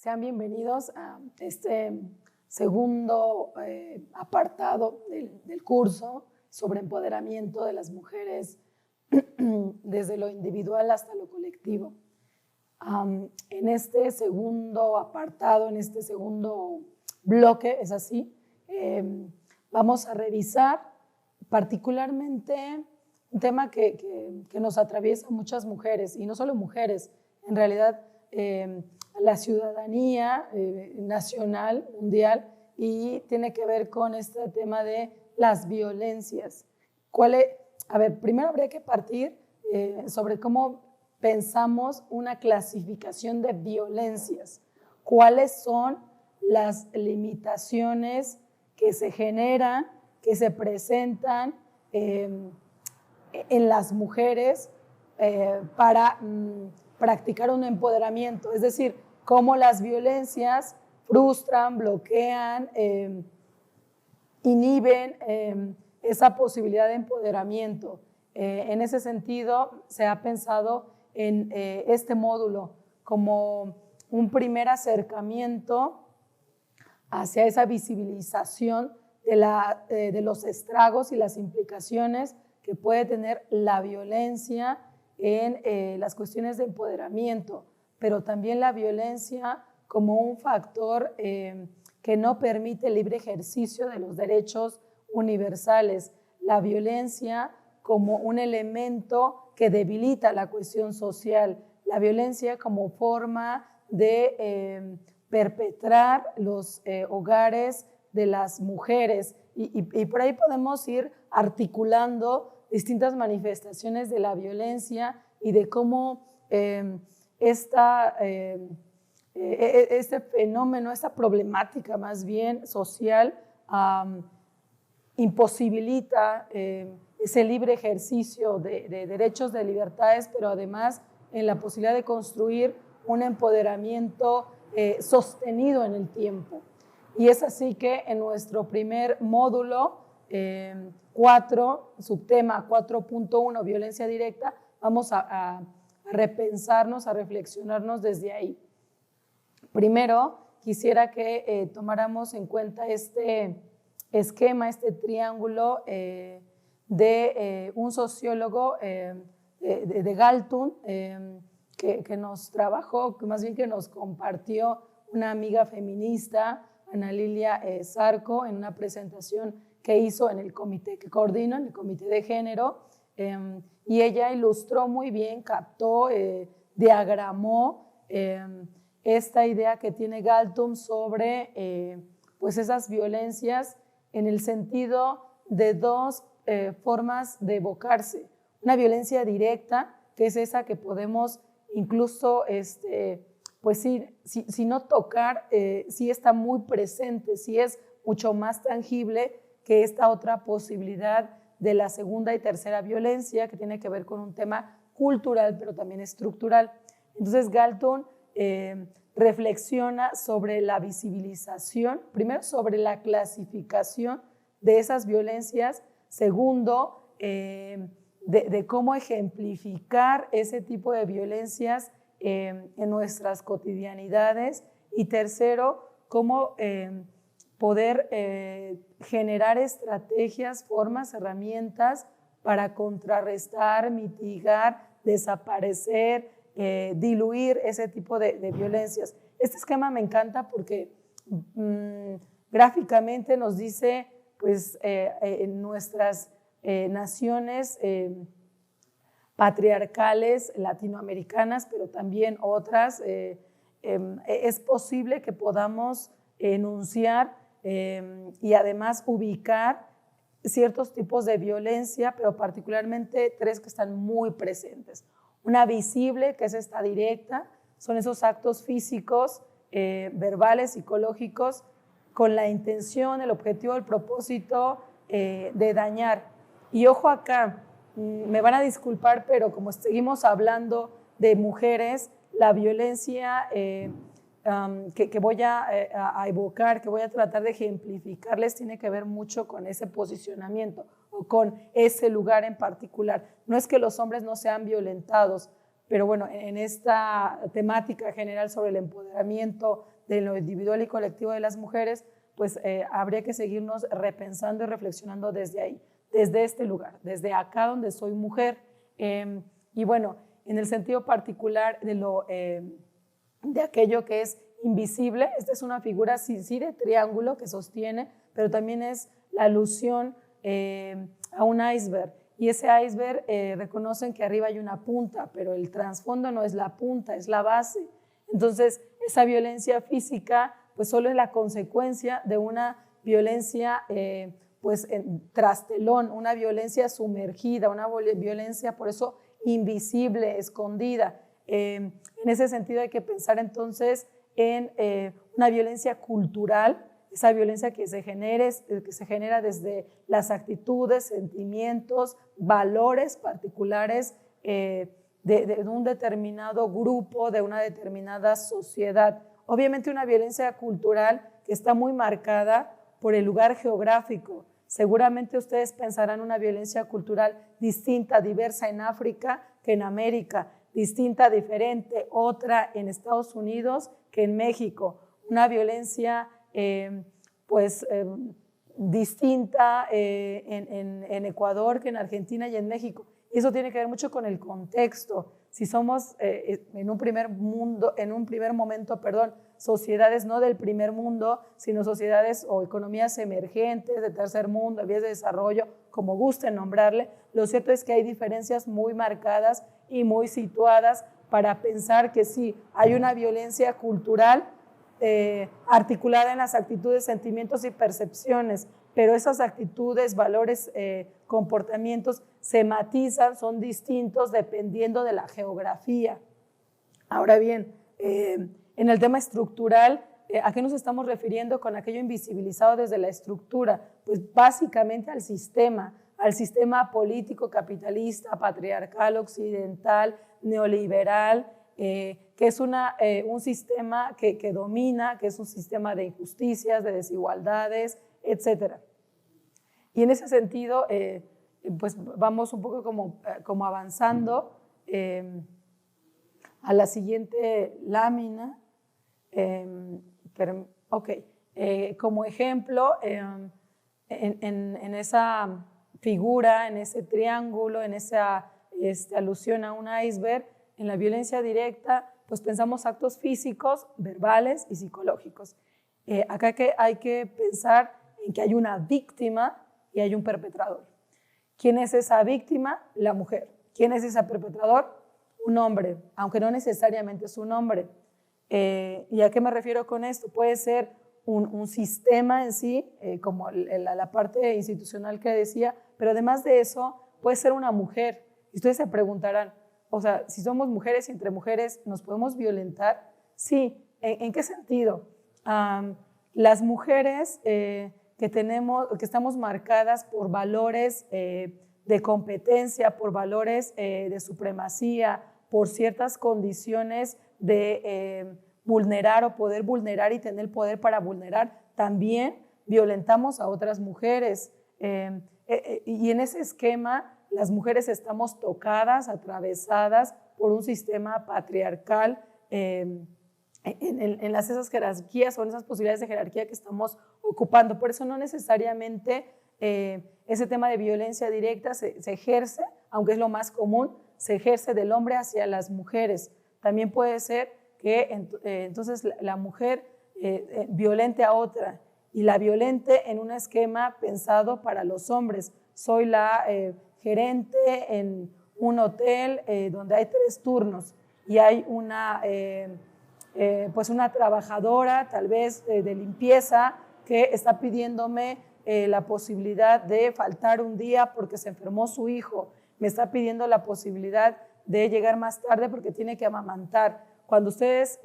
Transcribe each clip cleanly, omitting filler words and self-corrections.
Sean bienvenidos a este segundo apartado del curso sobre empoderamiento de las mujeres desde lo individual hasta lo colectivo. En este segundo apartado, en este segundo bloque, es así, vamos a revisar particularmente un tema que nos atraviesa a muchas mujeres, y no solo mujeres, en realidad la ciudadanía nacional, mundial, y tiene que ver con este tema de las violencias. Primero habría que partir sobre cómo pensamos una clasificación de violencias. ¿Cuáles son las limitaciones que se generan, que se presentan en las mujeres para practicar un empoderamiento? Es decir, cómo las violencias frustran, bloquean, inhiben esa posibilidad de empoderamiento. En ese sentido, se ha pensado en este módulo como un primer acercamiento hacia esa visibilización de los estragos y las implicaciones que puede tener la violencia en las cuestiones de empoderamiento, pero también la violencia como un factor que no permite el libre ejercicio de los derechos universales, la violencia como un elemento que debilita la cohesión social, la violencia como forma de perpetrar los hogares de las mujeres, y por ahí podemos ir articulando distintas manifestaciones de la violencia y de cómo este fenómeno, esta problemática más bien social, imposibilita ese libre ejercicio de derechos, de libertades, pero además en la posibilidad de construir un empoderamiento sostenido en el tiempo. Y es así que en nuestro primer módulo 4, subtema 4.1, violencia directa, vamos a repensarnos, a reflexionarnos desde ahí. Primero, quisiera que tomáramos en cuenta este esquema, este triángulo de un sociólogo de Galtung que nos trabajó, que más bien que nos compartió una amiga feminista, Ana Lilia Zarco, en una presentación que hizo en el comité que coordina, en el comité de género, y ella ilustró muy bien, captó, diagramó esta idea que tiene Galtung sobre pues esas violencias en el sentido de dos formas de evocarse. Una violencia directa, que es esa que podemos incluso pues si no tocar, sí está muy presente, sí es mucho más tangible que esta otra posibilidad de la segunda y tercera violencia, que tiene que ver con un tema cultural, pero también estructural. Entonces Galtung reflexiona sobre la visibilización, primero sobre la clasificación de esas violencias, segundo, de cómo ejemplificar ese tipo de violencias en nuestras cotidianidades, y tercero, cómo poder generar estrategias, formas, herramientas para contrarrestar, mitigar, desaparecer, diluir ese tipo de violencias. Este esquema me encanta porque gráficamente nos dice pues, en nuestras naciones patriarcales latinoamericanas, pero también otras, es posible que podamos enunciar y además ubicar ciertos tipos de violencia, pero particularmente tres que están muy presentes. Una visible, que es esta directa, son esos actos físicos, verbales, psicológicos, con la intención, el objetivo, el propósito de dañar. Y ojo acá, me van a disculpar, pero como seguimos hablando de mujeres, la violencia que voy a evocar, que voy a tratar de ejemplificarles, tiene que ver mucho con ese posicionamiento o con ese lugar en particular. No es que los hombres no sean violentados, pero bueno, en esta temática general sobre el empoderamiento de lo individual y colectivo de las mujeres, pues habría que seguirnos repensando y reflexionando desde ahí, desde este lugar, desde acá donde soy mujer. Y bueno, en el sentido particular de aquello que es invisible, esta es una figura sí de triángulo que sostiene, pero también es la alusión a un iceberg. Y ese iceberg reconocen que arriba hay una punta, pero el trasfondo no es la punta, es la base. Entonces, esa violencia física pues solo es la consecuencia de una violencia pues tras telón, una violencia sumergida, una violencia por eso invisible, escondida. En ese sentido hay que pensar entonces en una violencia cultural, esa violencia que se genera desde las actitudes, sentimientos, valores particulares de un determinado grupo, de una determinada sociedad. Obviamente una violencia cultural que está muy marcada por el lugar geográfico. Seguramente ustedes pensarán una violencia cultural distinta, diversa en África que en América, distinta, diferente, otra en Estados Unidos que en México. Una violencia distinta en Ecuador que en Argentina y en México. Y eso tiene que ver mucho con el contexto. Si somos en un primer momento, sociedades no del primer mundo, sino sociedades o economías emergentes de tercer mundo, vías de desarrollo, como gusten nombrarle, lo cierto es que hay diferencias muy marcadas y muy situadas para pensar que sí, hay una violencia cultural articulada en las actitudes, sentimientos y percepciones, pero esas actitudes, valores, comportamientos se matizan, son distintos dependiendo de la geografía. Ahora bien, en el tema estructural, ¿a qué nos estamos refiriendo con aquello invisibilizado desde la estructura? Pues básicamente al sistema político, capitalista, patriarcal, occidental, neoliberal, que es un sistema que domina, que es un sistema de injusticias, de desigualdades, etc. Y en ese sentido, pues vamos un poco como avanzando a la siguiente lámina. Como ejemplo, en esa figura, en ese triángulo, en esa alusión a un iceberg, en la violencia directa, pues pensamos actos físicos, verbales y psicológicos. Acá hay que pensar en que hay una víctima y hay un perpetrador. ¿Quién es esa víctima? La mujer. ¿Quién es ese perpetrador? Un hombre, aunque no necesariamente es un hombre. ¿Y a qué me refiero con esto? Puede ser un sistema en sí, como la parte institucional que decía, pero además de eso puede ser una mujer. Y ustedes se preguntarán, o sea, si somos mujeres y entre mujeres, ¿nos podemos violentar? Sí. ¿En qué sentido? Las mujeres que estamos marcadas por valores de competencia, por valores de supremacía, por ciertas condiciones de vulnerar o poder vulnerar y tener el poder para vulnerar, también violentamos a otras mujeres. Y en ese esquema, las mujeres estamos tocadas, atravesadas por un sistema patriarcal en esas jerarquías o en esas posibilidades de jerarquía que estamos ocupando. Por eso no necesariamente ese tema de violencia directa se ejerce, aunque es lo más común, se ejerce del hombre hacia las mujeres. También puede ser que entonces la mujer violente a otra y la violente en un esquema pensado para los hombres. Soy la gerente en un hotel donde hay 3 turnos y hay una trabajadora tal vez de limpieza que está pidiéndome la posibilidad de faltar un día porque se enfermó su hijo, me está pidiendo la posibilidad de llegar más tarde porque tiene que amamantar. Cuando ustedes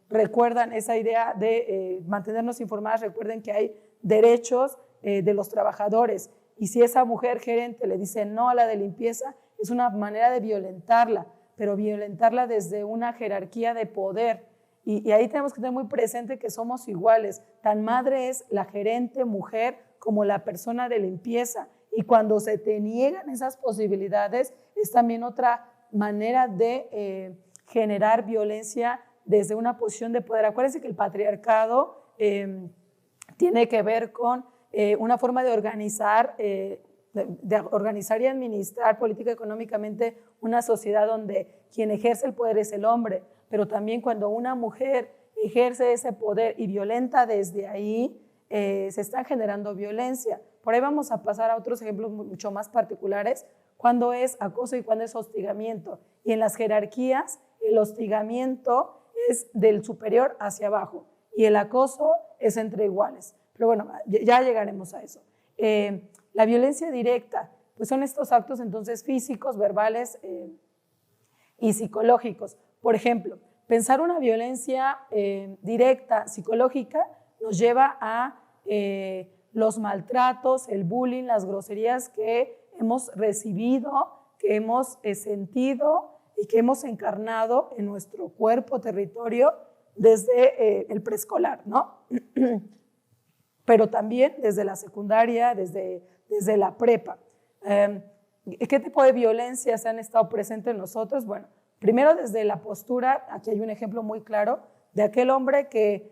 recuerdan esa idea de mantenernos informadas, recuerden que hay derechos de los trabajadores y si esa mujer gerente le dice no a la de limpieza, es una manera de violentarla, pero violentarla desde una jerarquía de poder. Y ahí tenemos que tener muy presente que somos iguales. Tan madre es la gerente mujer como la persona de limpieza. Y cuando se te niegan esas posibilidades, es también otra manera de generar violencia desde una posición de poder. Acuérdense que el patriarcado tiene que ver con una forma de organizar y administrar política económicamente una sociedad donde quien ejerce el poder es el hombre, pero también cuando una mujer ejerce ese poder y violenta desde ahí, se está generando violencia. Por ahí vamos a pasar a otros ejemplos mucho más particulares, cuando es acoso y cuando es hostigamiento. Y en las jerarquías, el hostigamiento es del superior hacia abajo y el acoso es entre iguales. Pero bueno, ya llegaremos a eso. La violencia directa, pues son estos actos entonces físicos, verbales y psicológicos. Por ejemplo, pensar una violencia directa psicológica nos lleva a los maltratos, el bullying, las groserías que hemos recibido, que hemos sentido y que hemos encarnado en nuestro cuerpo, territorio, desde el preescolar, ¿no? Pero también desde la secundaria, desde la prepa. ¿Qué tipo de violencias han estado presentes en nosotros? Bueno, primero desde la postura, aquí hay un ejemplo muy claro, de aquel hombre que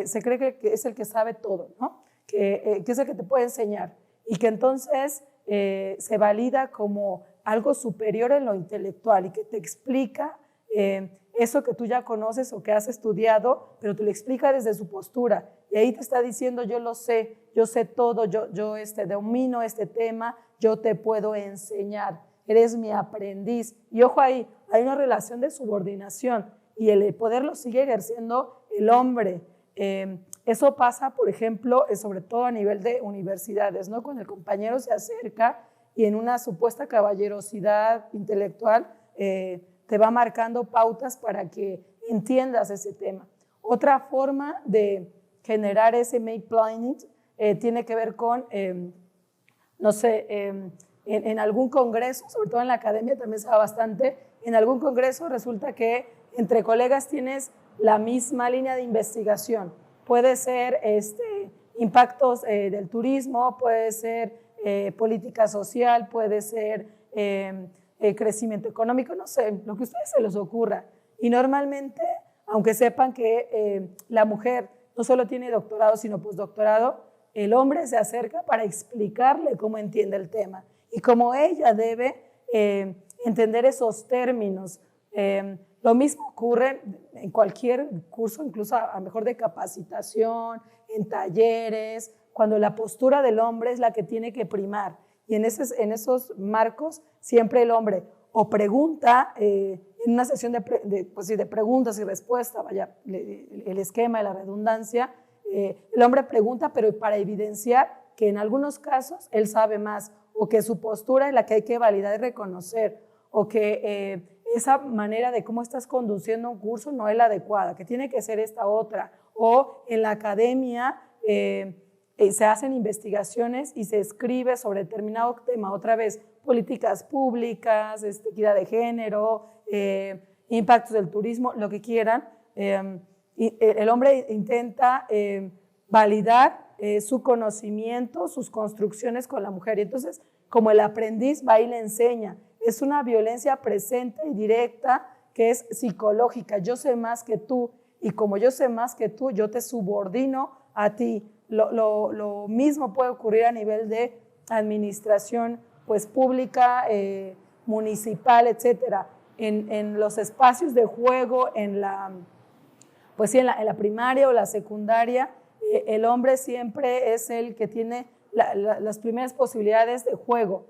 se cree que es el que sabe todo, ¿no? Que es el que te puede enseñar y que entonces se valida como algo superior en lo intelectual y que te explica eso que tú ya conoces o que has estudiado, pero te lo explica desde su postura. Y ahí te está diciendo, yo lo sé, yo sé todo, yo domino este tema, yo te puedo enseñar, eres mi aprendiz. Y ojo ahí, hay una relación de subordinación y el poder lo sigue ejerciendo el hombre. Eso pasa, por ejemplo, sobre todo a nivel de universidades, ¿no? Cuando el compañero se acerca y en una supuesta caballerosidad intelectual te va marcando pautas para que entiendas ese tema. Otra forma de generar ese mansplaining tiene que ver con, no sé, en algún congreso, sobre todo en la academia también se da bastante, en algún congreso resulta que entre colegas tienes la misma línea de investigación. Puede ser impactos del turismo, puede ser política social, puede ser crecimiento económico, no sé, lo que a ustedes se les ocurra. Y normalmente, aunque sepan que la mujer no solo tiene doctorado, sino postdoctorado, el hombre se acerca para explicarle cómo entiende el tema y cómo ella debe entender esos términos. Lo mismo ocurre en cualquier curso, incluso a mejor de capacitación, en talleres, cuando la postura del hombre es la que tiene que primar. Y en esos marcos siempre el hombre o pregunta, en una sesión de preguntas y respuestas, vaya, el esquema de la redundancia, el hombre pregunta, pero para evidenciar que en algunos casos él sabe más, o que su postura es la que hay que validar y reconocer, o que esa manera de cómo estás conduciendo un curso no es la adecuada, que tiene que ser esta otra. O en la academia se hacen investigaciones y se escribe sobre determinado tema, otra vez, políticas públicas, equidad de género, impactos del turismo, lo que quieran. Y el hombre intenta validar su conocimiento, sus construcciones con la mujer. Y entonces, como el aprendiz va y le enseña, es una violencia presente y directa que es psicológica. Yo sé más que tú y como yo sé más que tú, yo te subordino a ti. Lo mismo puede ocurrir a nivel de administración pues, pública, municipal, etcétera. En los espacios de juego, en la primaria o la secundaria, el hombre siempre es el que tiene las primeras posibilidades de juego.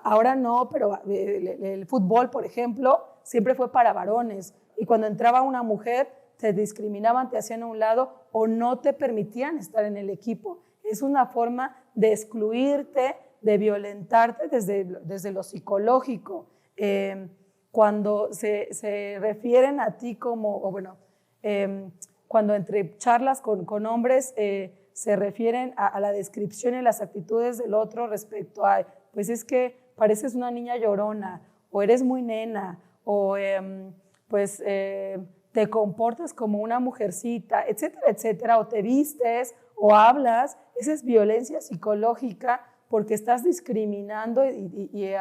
Ahora no, pero el fútbol, por ejemplo, siempre fue para varones. Y cuando entraba una mujer, te discriminaban, te hacían a un lado o no te permitían estar en el equipo. Es una forma de excluirte, de violentarte desde lo psicológico. Cuando se refieren a ti como, cuando entre charlas con hombres se refieren a la descripción y las actitudes del otro respecto a, pues es que pareces una niña llorona, o eres muy nena, o te comportas como una mujercita, etcétera, etcétera, o te vistes, o hablas. Esa es violencia psicológica porque estás discriminando y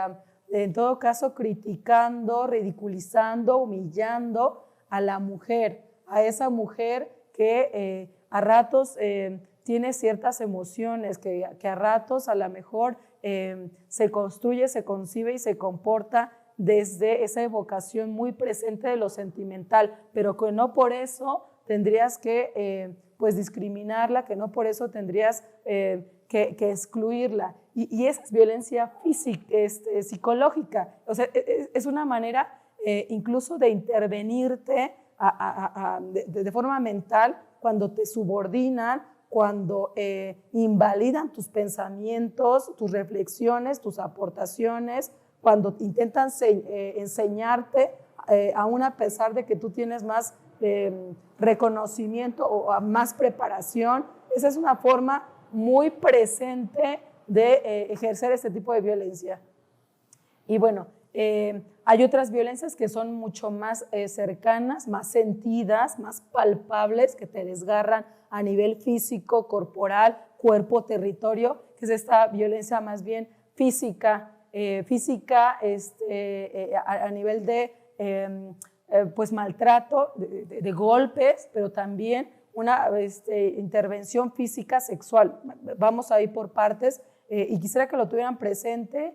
en todo caso criticando, ridiculizando, humillando a la mujer, a esa mujer que a ratos tiene ciertas emociones, que a ratos a lo mejor se construye, se concibe y se comporta desde esa evocación muy presente de lo sentimental, pero que no por eso tendrías que pues discriminarla, que no por eso tendrías que excluirla. Y esa es violencia física, psicológica. O sea, es una manera incluso de intervenirte de forma mental cuando te subordinan, cuando invalidan tus pensamientos, tus reflexiones, tus aportaciones, cuando intentan enseñarte, aún a pesar de que tú tienes más reconocimiento o más preparación. Esa es una forma muy presente de ejercer este tipo de violencia. Y bueno, hay otras violencias que son mucho más cercanas, más sentidas, más palpables, que te desgarran a nivel físico, corporal, cuerpo, territorio, que es esta violencia más bien física, a nivel de pues maltrato, de golpes, pero también una intervención física sexual. Vamos a ir por partes y quisiera que lo tuvieran presente,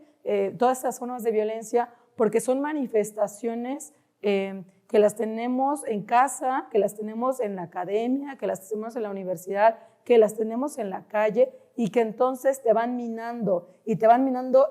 todas estas formas de violencia, porque son manifestaciones que las tenemos en casa, que las tenemos en la academia, que las tenemos en la universidad, que las tenemos en la calle y que entonces te van minando y te van minando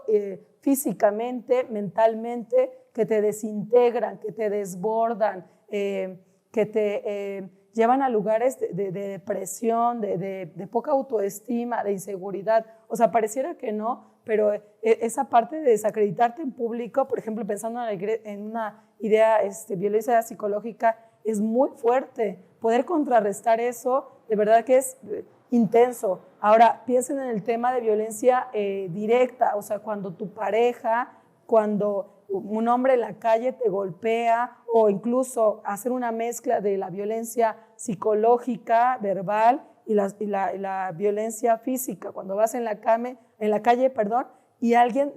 físicamente, mentalmente, que te desintegran, que te desbordan, que te llevan a lugares de depresión, de poca autoestima, de inseguridad. O sea, pareciera que no, pero esa parte de desacreditarte en público, por ejemplo, pensando en una idea violencia psicológica, es muy fuerte. Poder contrarrestar eso, de verdad que es intenso. Ahora, piensen en el tema de violencia directa, o sea, cuando tu pareja, cuando un hombre en la calle te golpea, o incluso hacer una mezcla de la violencia psicológica, verbal, y la violencia física, cuando vas en la calle, y alguien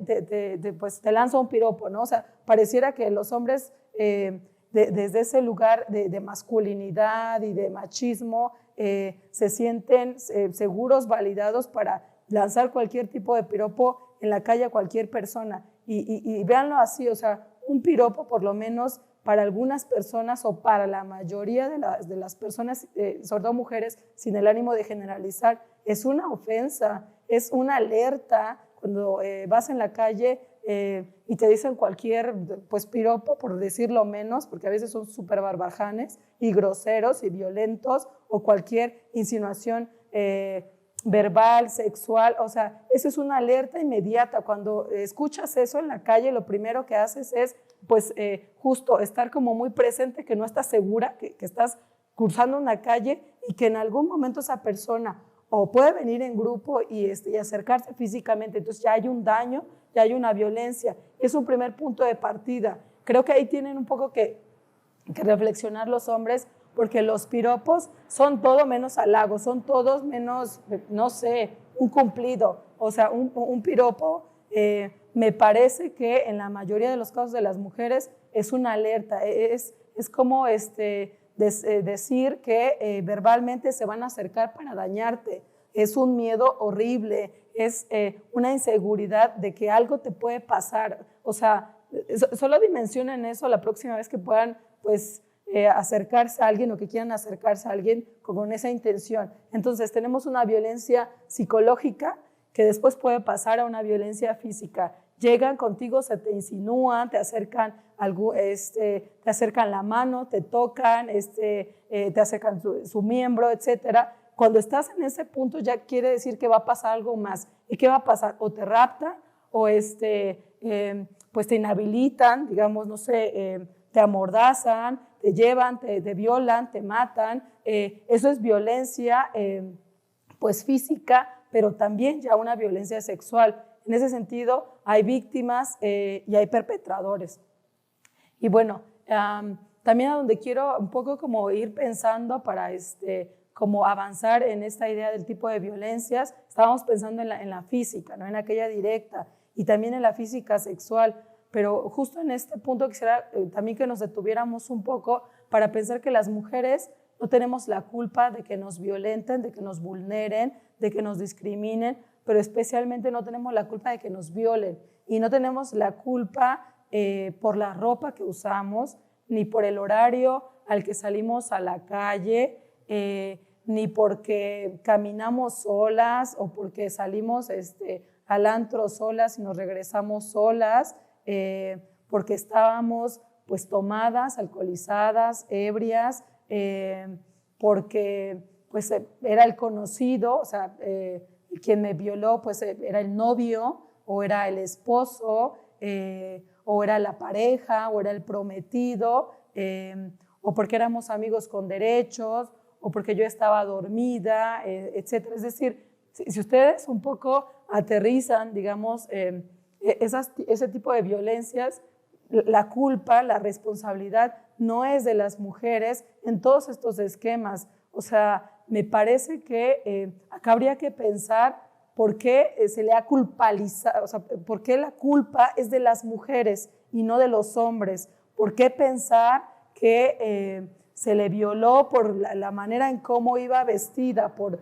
pues te lanza un piropo, ¿no? O sea, pareciera que los hombres desde ese lugar de masculinidad y de machismo se sienten seguros, validados para lanzar cualquier tipo de piropo en la calle a cualquier persona. Y véanlo así, o sea, un piropo por lo menos para algunas personas o para la mayoría de las personas, sobre todo mujeres, sin el ánimo de generalizar, es una ofensa, es una alerta cuando vas en la calle y te dicen cualquier pues, piropo, por decirlo menos, porque a veces son súper barbajanes y groseros y violentos, o cualquier insinuación verbal, sexual, o sea, eso es una alerta inmediata. Cuando escuchas eso en la calle, lo primero que haces es, pues, justo estar como muy presente, que no estás segura, que estás cruzando una calle y que en algún momento esa persona o puede venir en grupo y acercarse físicamente, entonces ya hay un daño, ya hay una violencia. Es un primer punto de partida. Creo que ahí tienen un poco que reflexionar los hombres, porque los piropos son todo menos halagos, son todos menos, no sé, un cumplido. O sea, un piropo me parece que en la mayoría de los casos de las mujeres es una alerta, es como decir que verbalmente se van a acercar para dañarte. Es un miedo horrible, es una inseguridad de que algo te puede pasar. O sea, solo dimensionen eso la próxima vez que puedan, pues, acercarse a alguien o que quieran acercarse a alguien con esa intención. Entonces tenemos una violencia psicológica que después puede pasar a una violencia física. Llegan contigo, se te insinúan, te acercan la mano, te tocan, te acercan su miembro, etcétera. Cuando estás en ese punto ya quiere decir que va a pasar algo más. ¿Y qué va a pasar? O te raptan o pues te inhabilitan, digamos, no sé, te amordazan, te llevan, te violan, te matan. Eso es violencia pues física, pero también ya una violencia sexual. En ese sentido, hay víctimas y hay perpetradores. Y bueno, también a donde quiero un poco como ir pensando para como avanzar en esta idea del tipo de violencias, estábamos pensando en la física, ¿no? En aquella directa, y también en la física sexual. pero justo en este punto quisiera también que nos detuviéramos un poco para pensar que las mujeres no tenemos la culpa de que nos violenten, de que nos vulneren, de que nos discriminen, pero especialmente no tenemos la culpa de que nos violen y no tenemos la culpa por la ropa que usamos, ni por el horario al que salimos a la calle, ni porque caminamos solas o porque salimos al antro solas y nos regresamos solas, porque estábamos pues tomadas, alcoholizadas, ebrias, porque pues era el conocido, o sea, quien me violó pues era el novio o era el esposo, o era la pareja o era el prometido, o porque éramos amigos con derechos, o porque yo estaba dormida, etc. Es decir, si ustedes un poco aterrizan, digamos, ese tipo de violencias, la culpa, la responsabilidad no es de las mujeres en todos estos esquemas. O sea, me parece que acá habría que pensar por qué se le ha culpabilizado, o sea, por qué la culpa es de las mujeres y no de los hombres. ¿Por qué pensar que se le violó por la manera en cómo iba vestida, por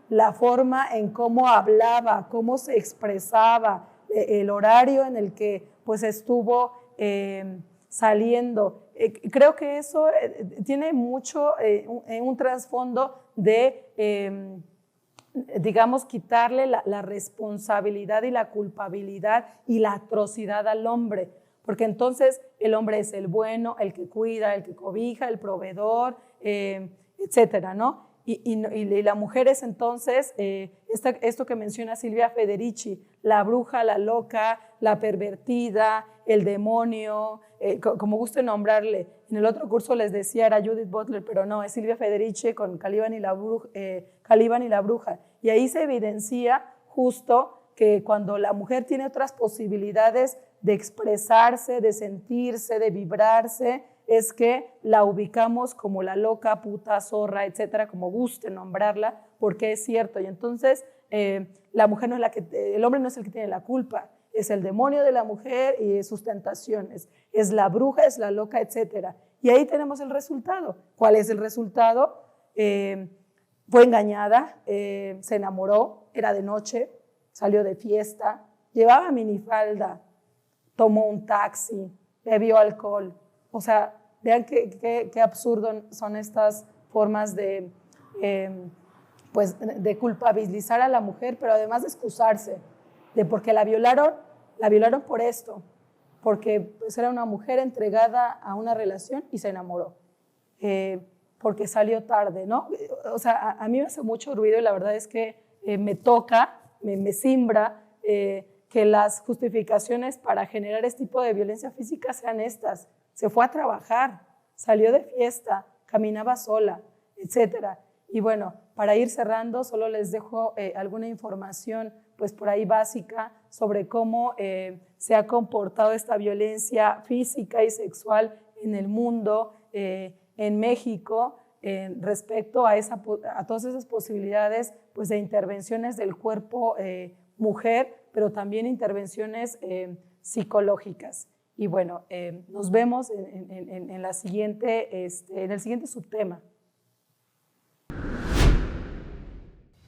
la forma en cómo hablaba, cómo se expresaba, el horario en el que pues estuvo saliendo? Creo que eso tiene mucho un trasfondo de, digamos, quitarle la responsabilidad y la culpabilidad y la atrocidad al hombre, porque entonces el hombre es el bueno, el que cuida, el que cobija, el proveedor, etcétera, ¿no? Y la mujer es entonces esto que menciona Silvia Federici, la bruja, la loca, la pervertida, el demonio, como guste nombrarle. En el otro curso les decía era Judith Butler, pero no, es Silvia Federici con Caliban y la bruja. Y ahí se evidencia justo que cuando la mujer tiene otras posibilidades de expresarse, de sentirse, de vibrarse, es que la ubicamos como la loca, puta, zorra, etcétera, como guste nombrarla, porque es cierto. Y entonces la mujer no es el hombre no es el que tiene la culpa, es el demonio de la mujer y sus tentaciones, es la bruja, es la loca, etcétera. Y ahí tenemos el resultado. ¿Cuál es el resultado? Fue engañada, se enamoró, era de noche, salió de fiesta, llevaba minifalda, tomó un taxi, bebió alcohol. O sea, vean qué absurdo son estas formas pues, de culpabilizar a la mujer, pero además de excusarse, de porque la violaron por esto, porque pues, era una mujer entregada a una relación y se enamoró, porque salió tarde, ¿no? O sea, a mí me hace mucho ruido y la verdad es que me toca, me simbra que las justificaciones para generar este tipo de violencia física sean estas. Se fue a trabajar, salió de fiesta, caminaba sola, etcétera. Y bueno, para ir cerrando, solo les dejo alguna información pues por ahí básica sobre cómo se ha comportado esta violencia física y sexual en el mundo, en México, respecto a todas esas posibilidades pues, de intervenciones del cuerpo mujer, pero también intervenciones psicológicas. Y bueno, nos vemos en el siguiente subtema.